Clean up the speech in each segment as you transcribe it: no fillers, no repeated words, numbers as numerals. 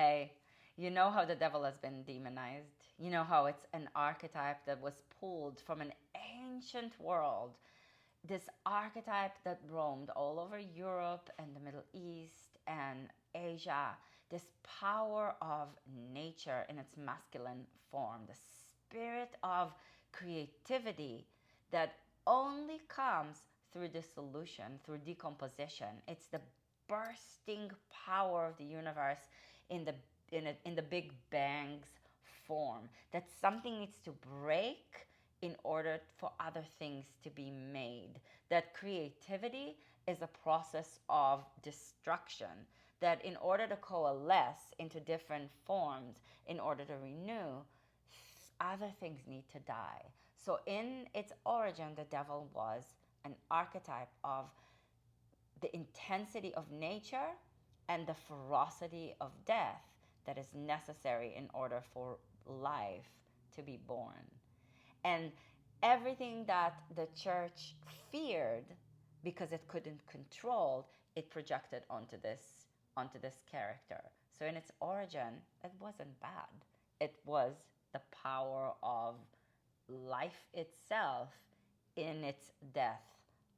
Hey, you know how the devil has been demonized. You know how it's an archetype that was pulled from an ancient world. This archetype that roamed all over Europe and the Middle East and Asia. This power of nature in its masculine form. The spirit of creativity that only comes through dissolution, through decomposition. It's the bursting power of the universe in the Big Bang's form. That something needs to break in order for other things to be made. That creativity is a process of destruction. That in order to coalesce into different forms, in order to renew, other things need to die. So in its origin, the devil was an archetype of the intensity of nature and the ferocity of death that is necessary in order for life to be born. And everything that the church feared because it couldn't control, it projected onto this character. So in its origin, it wasn't bad. It was the power of life itself in its death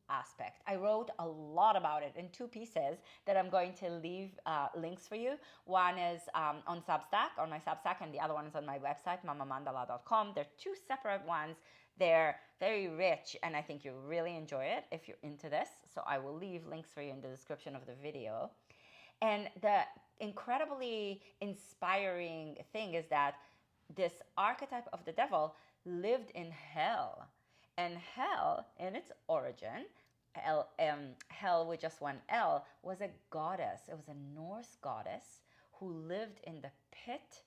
aspect. I wrote a lot about it in two pieces that I'm going to leave links for you. One is on Substack, on my Substack, and the other one is on my website, mamamandala.com. They're two separate ones. They're very rich, and I think you'll really enjoy it if you're into this. So I will leave links for you in the description of the video. And the incredibly inspiring thing is that this archetype of the devil lived in hell. And hell, in its origin, Hel with just one L, was a goddess. It was a Norse goddess who lived in the pit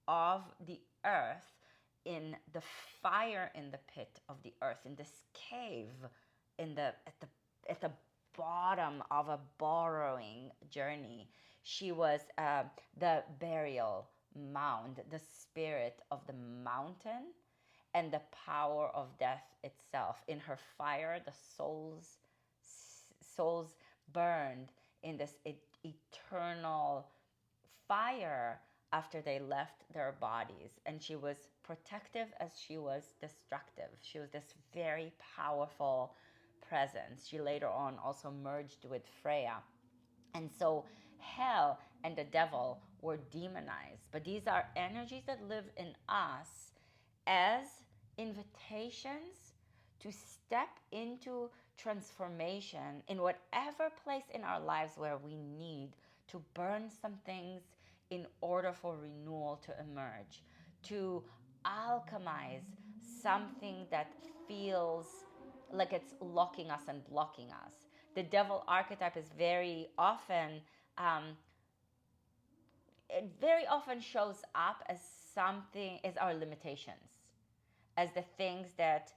of the earth, in the fire in the pit of the earth, in this cave, at the bottom of a burrowing journey. She was the burial mound, the spirit of the mountain, and the power of death itself. In her fire, the souls burned in this eternal fire after they left their bodies. And she was protective as she was destructive. She was this very powerful presence. She later on also merged with Freya. And so hell and the devil were demonized. But these are energies that live in us as invitations to step into transformation in whatever place in our lives where we need to burn some things in order for renewal to emerge, to alchemize something that feels like it's locking us and blocking us. The devil archetype is very often it very often shows up as something, as our limitations, as the things that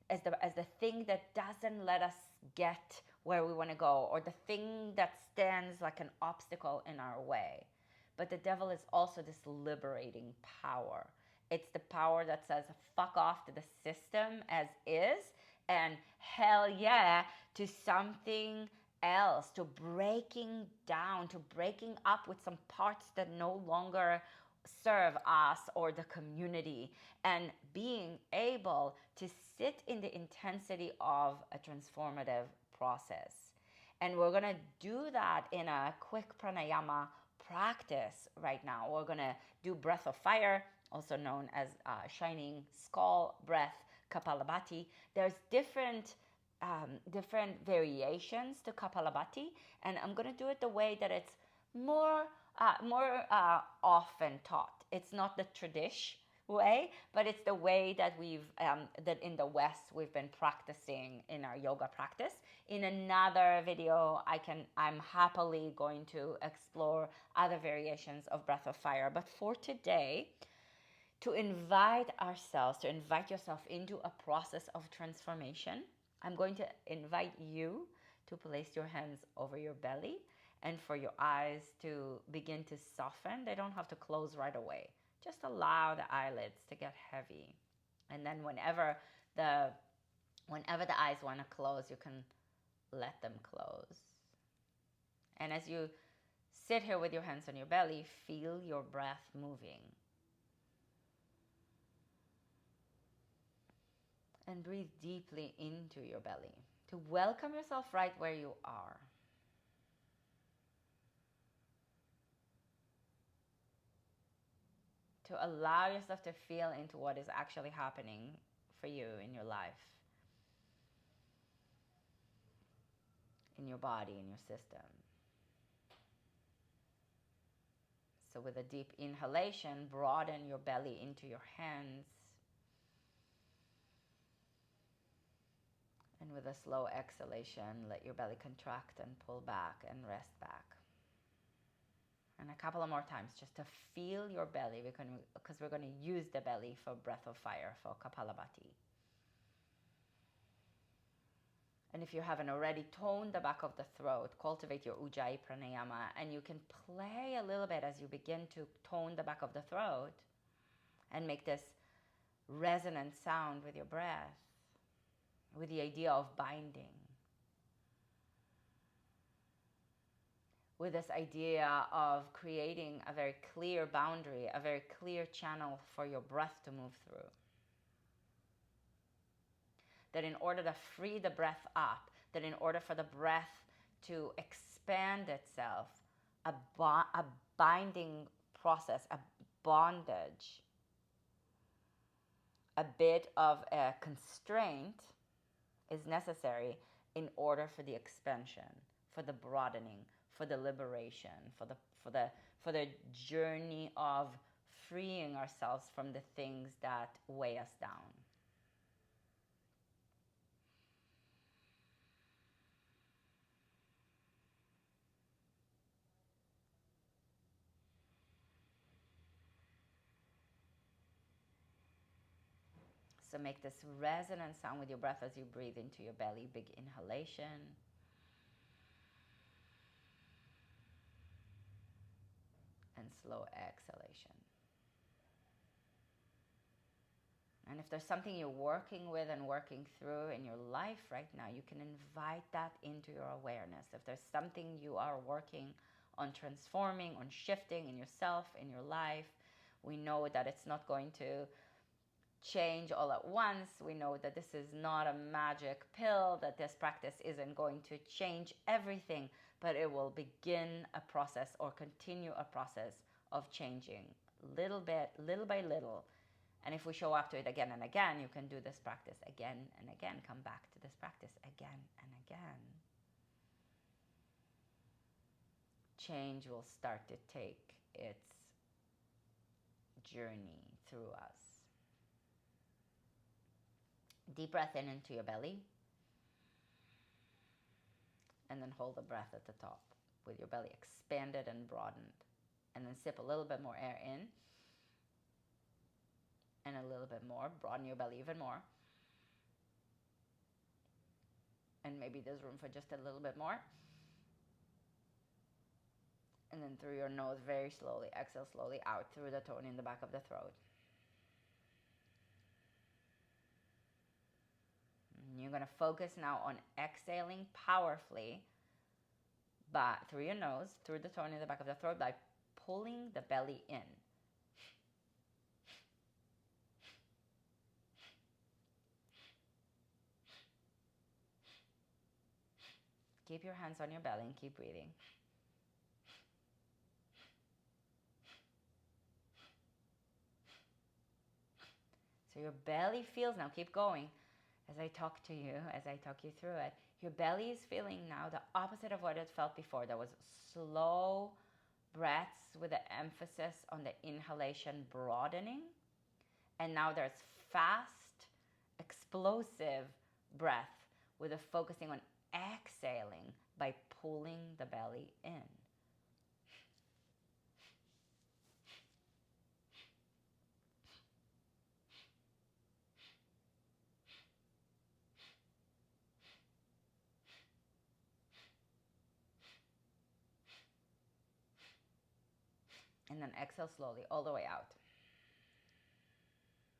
as the thing that doesn't let us get where we want to go, or the thing that stands like an obstacle in our way. But the devil is also this liberating power. It's the power that says fuck off to the system as is, and hell yeah to something else, to breaking down, to breaking up with some parts that no longer serve us or the community, and being able to sit in the intensity of a transformative process. And we're going to do that in a quick pranayama practice right now. We're going to do breath of fire, also known as shining skull breath, Kapalabhati. There's different variations to Kapalabhati, and I'm going to do it the way that it's more often taught. It's not the tradish way, but it's the way that that in the West we've been practicing in our yoga practice. In another video, I'm happily going to explore other variations of breath of fire. But for today, to invite yourself into a process of transformation, I'm going to invite you to place your hands over your belly and for your eyes to begin to soften. They don't have to close right away. Just allow the eyelids to get heavy. And then whenever the eyes want to close, you can let them close. And as you sit here with your hands on your belly, feel your breath moving. And breathe deeply into your belly to welcome yourself right where you are. To allow yourself to feel into what is actually happening for you in your life, in your body, in your system. So with a deep inhalation, broaden your belly into your hands. And with a slow exhalation, let your belly contract and pull back and rest back. And a couple of more times just to feel your belly, because we're going to use the belly for breath of fire, for Kapalabhati. And if you haven't already, tone the back of the throat, cultivate your Ujjayi pranayama, and you can play a little bit as you begin to tone the back of the throat and make this resonant sound with your breath, with the idea of binding, with this idea of creating a very clear boundary, a very clear channel for your breath to move through. That in order to free the breath up, that in order for the breath to expand itself, a binding process, a bondage, a bit of a constraint is necessary in order for the expansion, for the broadening, for the liberation, for the journey of freeing ourselves from the things that weigh us down. So make this resonant sound with your breath as you breathe into your belly. Big inhalation. And slow exhalation. And if there's something you're working with and working through in your life right now, you can invite that into your awareness. If there's something you are working on transforming, on shifting in yourself, in your life, we know that it's not going to change all at once. We know that this is not a magic pill, that this practice isn't going to change everything, but it will begin a process or continue a process of changing little bit, little by little. And if we show up to it again and again, you can do this practice again and again. Come back to this practice again and again. Change will start to take its journey through us. Deep breath in into your belly. And then hold the breath at the top with your belly expanded and broadened. And then sip a little bit more air in. And a little bit more. Broaden your belly even more. And maybe there's room for just a little bit more. And then through your nose, very slowly, exhale slowly out through the tone in the back of the throat. And you're going to focus now on exhaling powerfully, but through your nose, through the tone in the back of the throat, by pulling the belly in. Keep your hands on your belly and keep breathing. So your belly feels now, keep going as I talk to you, as I talk you through it. Your belly is feeling now the opposite of what it felt before. There was slow breaths with the emphasis on the inhalation broadening. And now there's fast, explosive breath with a focusing on exhaling by pulling the belly in. And then exhale slowly all the way out.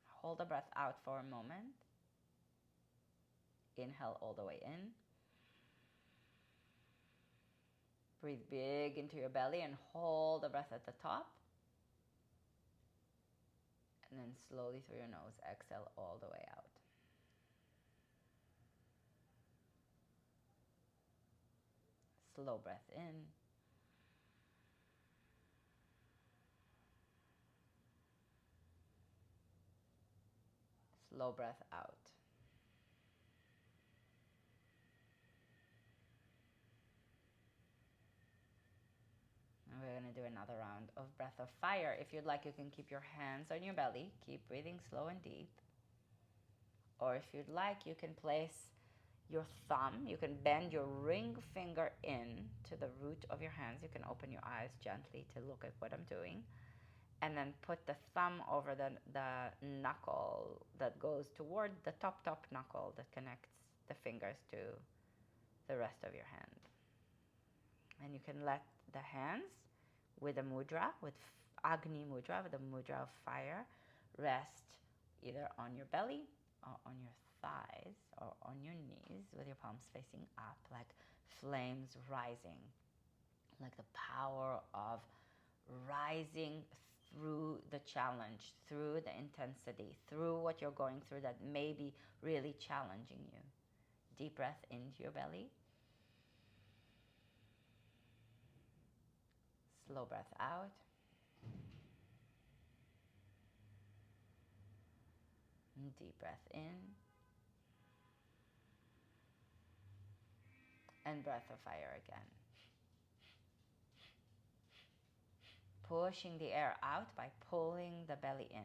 Hold the breath out for a moment. Inhale all the way in. Breathe big into your belly and hold the breath at the top. And then slowly through your nose, exhale all the way out. Slow breath in. Slow breath out. And we're going to do another round of breath of fire. If you'd like, you can keep your hands on your belly. Keep breathing slow and deep. Or if you'd like, you can place your thumb. You can bend your ring finger in to the root of your hands. You can open your eyes gently to look at what I'm doing. And then put the thumb over the knuckle that goes toward the top knuckle that connects the fingers to the rest of your hand. And you can let the hands with a mudra, with Agni mudra, with the mudra of fire, rest either on your belly or on your thighs or on your knees with your palms facing up, like flames rising, like the power of rising through the challenge, through the intensity, through what you're going through that may be really challenging you. Deep breath into your belly. Slow breath out. Deep breath in. And breath of fire again. Pushing the air out by pulling the belly in.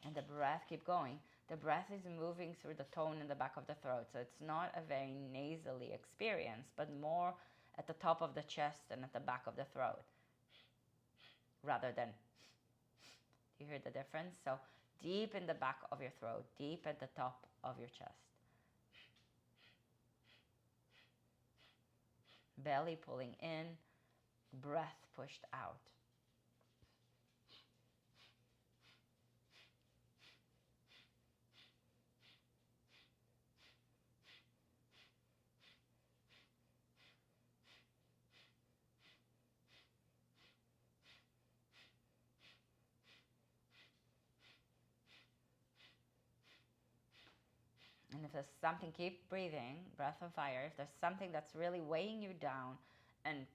And the breath, keep going. The breath is moving through the tone in the back of the throat. So it's not a very nasally experience, but more at the top of the chest and at the back of the throat. Rather than, do you hear the difference? So deep in the back of your throat, deep at the top of your chest. Belly pulling in, breath pushed out. And if there's something, keep breathing, breath of fire. If there's something that's really weighing you down and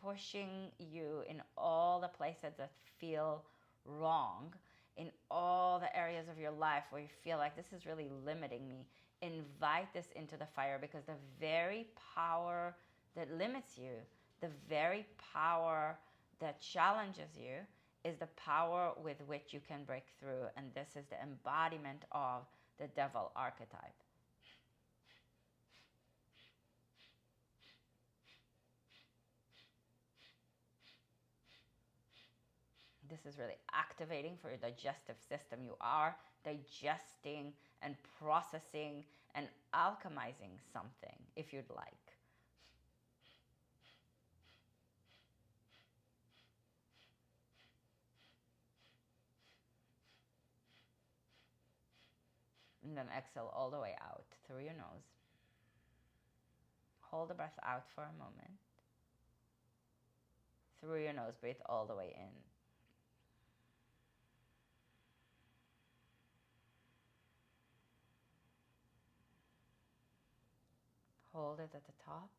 pushing you in all the places that feel wrong, in all the areas of your life where you feel like this is really limiting me, invite this into the fire, because the very power that limits you, the very power that challenges you, is the power with which you can break through. And this is the embodiment of the Devil Archetype. This is really activating for your digestive system. You are digesting and processing and alchemizing something, if you'd like. And then exhale all the way out through your nose. Hold the breath out for a moment. Through your nose, breathe all the way in. Hold it at the top.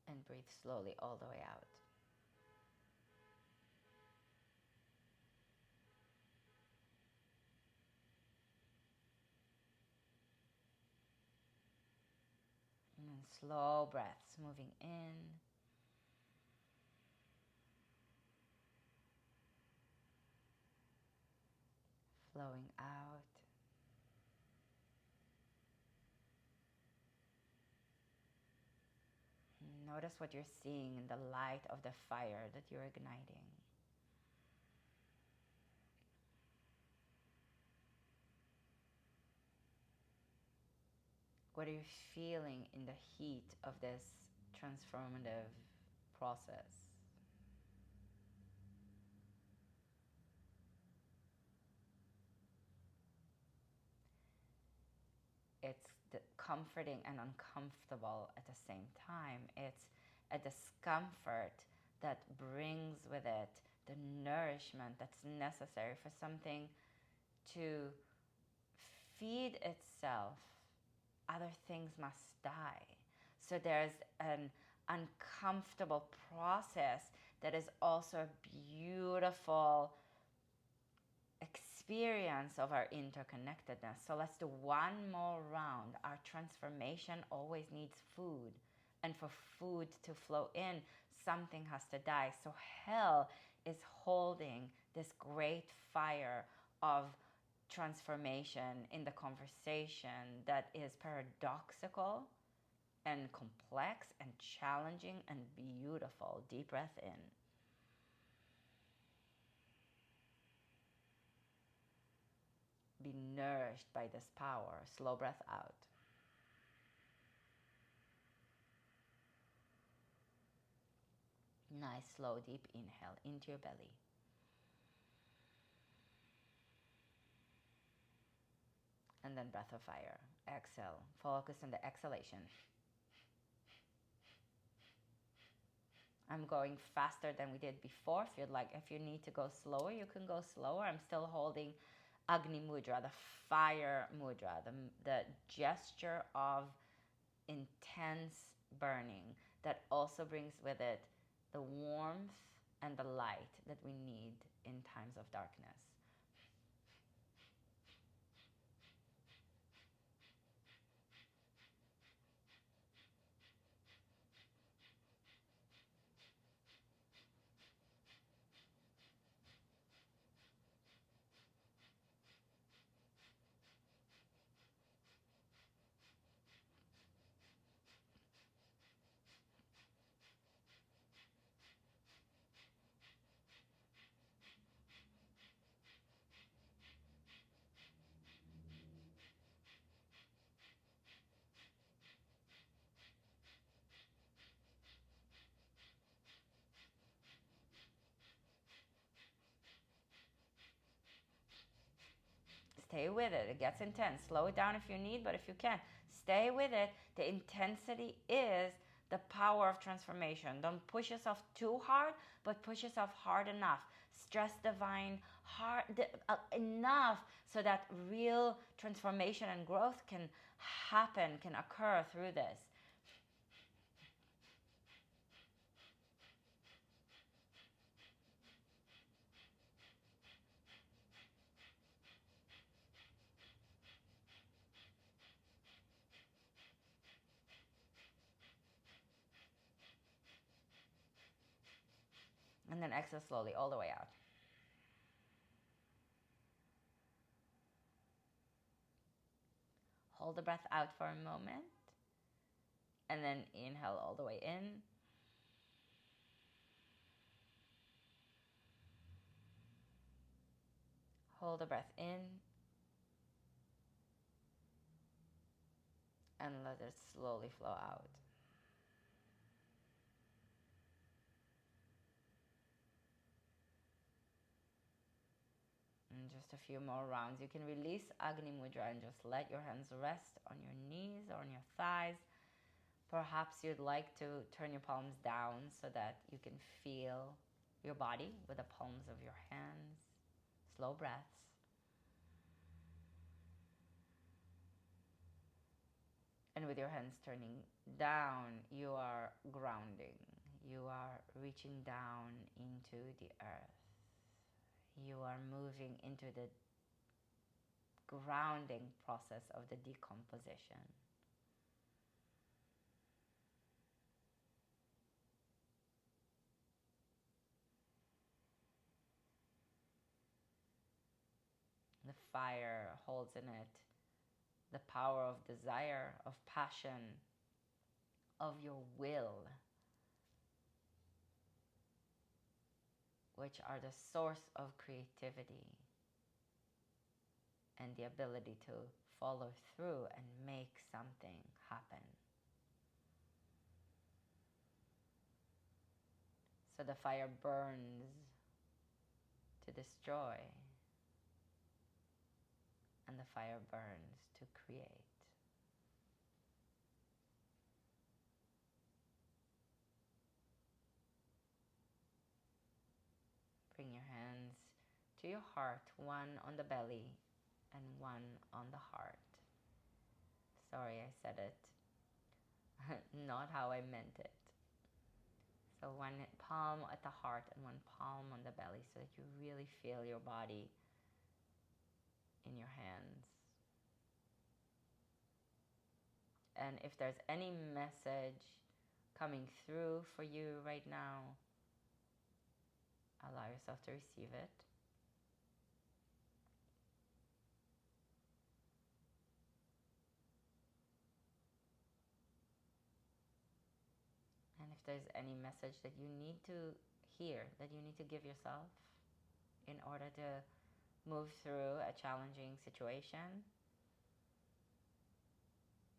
And breathe slowly all the way out. And then slow breaths moving in. Flowing out. Notice what you're seeing in the light of the fire that you're igniting. What are you feeling in the heat of this transformative process? It's comforting and uncomfortable at the same time. It's a discomfort that brings with it the nourishment that's necessary for something to feed itself. Other things must die. So there's an uncomfortable process that is also a beautiful experience of our interconnectedness. So let's do one more round. Our transformation always needs food. And for food to flow in, something has to die. So Hel is holding this great fire of transformation in the conversation that is paradoxical and complex and challenging and beautiful. Deep breath in. Be nourished by this power. Slow breath out. Nice, slow, deep inhale into your belly. And then breath of fire. Exhale. Focus on the exhalation. I'm going faster than we did before. If you need to go slower, you can go slower. I'm still holding Agni Mudra, the fire mudra, the gesture of intense burning that also brings with it the warmth and the light that we need in times of darkness. Stay with it. It gets intense. Slow it down if you need, but if you can, stay with it. The intensity is the power of transformation. Don't push yourself too hard, but push yourself hard enough. Stress divine hard enough so that real transformation and growth can happen, can occur through this. And then exhale slowly all the way out. Hold the breath out for a moment. And then inhale all the way in. Hold the breath in. And let it slowly flow out. And just a few more rounds. You can release Agni Mudra and just let your hands rest on your knees or on your thighs. Perhaps you'd like to turn your palms down so that you can feel your body with the palms of your hands. Slow breaths. And with your hands turning down, you are grounding. You are reaching down into the earth. You are moving into the grounding process of the decomposition. The fire holds in it the power of desire, of passion, of your will, which are the source of creativity and the ability to follow through and make something happen. So the fire burns to destroy, and the fire burns to create. Bring your hands to your heart, one on the belly and one on the heart. Sorry, I said it not how I meant it. So one palm at the heart and one palm on the belly, so that you really feel your body in your hands. And if there's any message coming through for you right now, allow yourself to receive it. And if there's any message that you need to hear, that you need to give yourself in order to move through a challenging situation,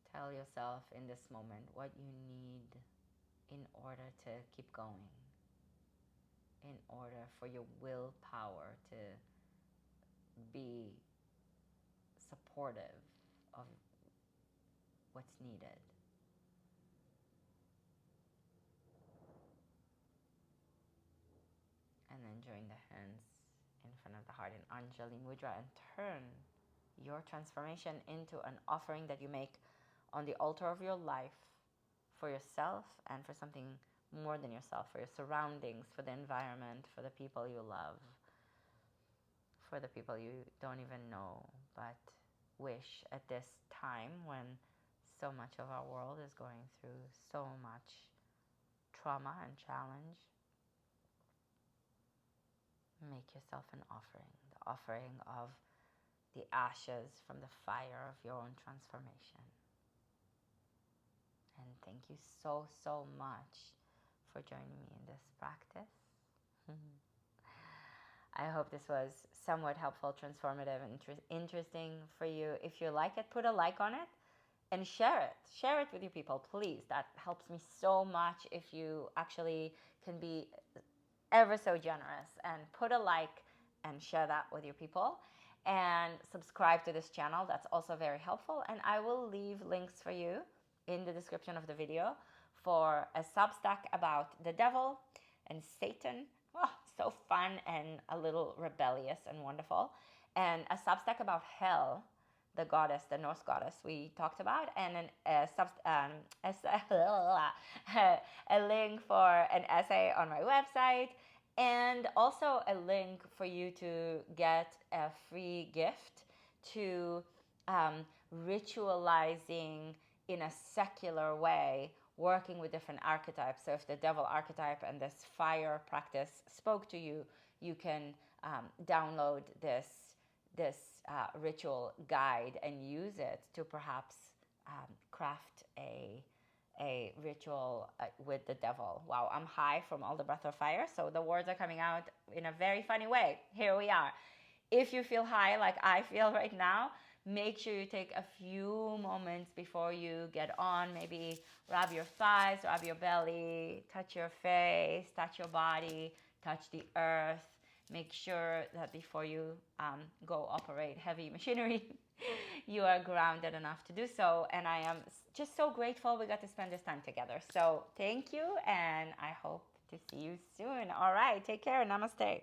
tell yourself in this moment what you need in order to keep going, in order for your willpower to be supportive of what's needed. And then join the hands in front of the heart in Anjali Mudra and turn your transformation into an offering that you make on the altar of your life for yourself and for something more than yourself, for your surroundings, for the environment, for the people you love, for the people you don't even know but wish at this time when so much of our world is going through so much trauma and challenge. Make yourself an offering, the offering of the ashes from the fire of your own transformation. And thank you so, so much for joining me in this practice. I hope this was somewhat helpful, transformative, and interesting for you. If you like it, put a like on it and share it. Share it with your people, please. That helps me so much if you actually can be ever so generous and put a like and share that with your people. And subscribe to this channel. That's also very helpful. And I will leave links for you in the description of the video for a Substack about the devil and Satan. Oh, so fun and a little rebellious and wonderful. And a Substack about Hel, the goddess, the Norse goddess we talked about, and a link for an essay on my website, and also a link for you to get a free gift to ritualizing in a secular way, working with different archetypes. So if the devil archetype and this fire practice spoke to you, you can download this ritual guide and use it to perhaps craft a ritual with the devil. Wow, I'm high from all the breath of fire, so the words are coming out in a very funny way. Here we are. If you feel high like I feel right now, make sure you take a few moments before you get on. Maybe rub your thighs, rub your belly, touch your face, touch your body, touch the earth. Make sure that before you go operate heavy machinery, you are grounded enough to do so. And I am just so grateful we got to spend this time together. So thank you, and I hope to see you soon. All right, take care. Namaste.